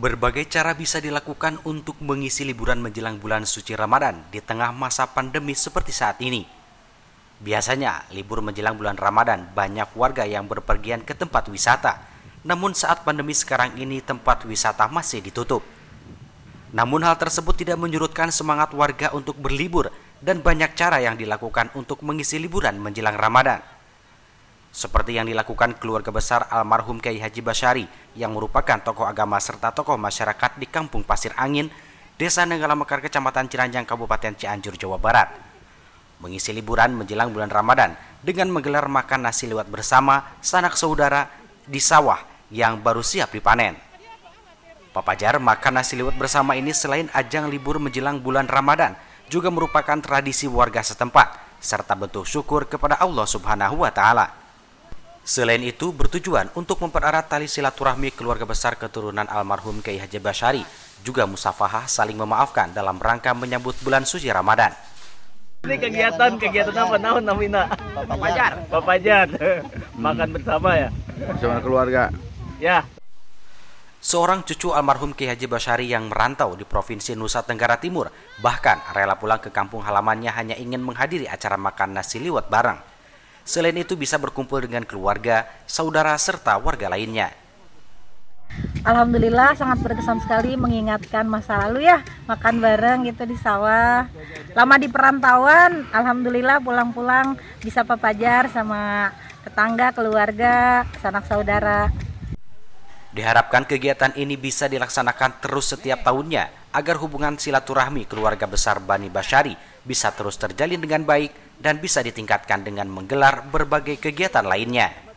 Berbagai cara bisa dilakukan untuk mengisi liburan menjelang bulan suci Ramadan di tengah masa pandemi seperti saat ini. Biasanya, libur menjelang bulan Ramadan banyak warga yang berpergian ke tempat wisata. Namun saat pandemi sekarang ini tempat wisata masih ditutup. Namun hal tersebut tidak menyurutkan semangat warga untuk berlibur dan banyak cara yang dilakukan untuk mengisi liburan menjelang Ramadan. Seperti yang dilakukan keluarga besar almarhum Kyai Haji Basyari yang merupakan tokoh agama serta tokoh masyarakat di Kampung Pasir Angin, Desa Nenggala Mekar, Kecamatan Ciranjang, Kabupaten Cianjur, Jawa Barat. Mengisi liburan menjelang bulan Ramadan dengan menggelar makan nasi liwet bersama sanak saudara di sawah yang baru siap dipanen. Papajar makan nasi liwet bersama ini selain ajang libur menjelang bulan Ramadan, juga merupakan tradisi warga setempat serta bentuk syukur kepada Allah Subhanahu wa Ta'ala. Selain itu, bertujuan untuk mempererat tali silaturahmi keluarga besar keturunan almarhum Kyai Haji Basyari, juga musafahah saling memaafkan dalam rangka menyambut bulan suci Ramadan. Ini kegiatan apa tahun namina? Papajar. Makan bersama ya. Bersama keluarga. Ya. Seorang cucu almarhum Kyai Haji Basyari yang merantau di Provinsi Nusa Tenggara Timur bahkan rela pulang ke kampung halamannya hanya ingin menghadiri acara makan nasi liwet bareng. Selain itu bisa berkumpul dengan keluarga, saudara, serta warga lainnya. Alhamdulillah sangat berkesan sekali mengingatkan masa lalu ya, makan bareng gitu di sawah. Lama di perantauan, alhamdulillah pulang-pulang bisa papajar sama tetangga, keluarga, sanak saudara. Diharapkan kegiatan ini bisa dilaksanakan terus setiap tahunnya agar hubungan silaturahmi keluarga besar Bani Basyari bisa terus terjalin dengan baik dan bisa ditingkatkan dengan menggelar berbagai kegiatan lainnya.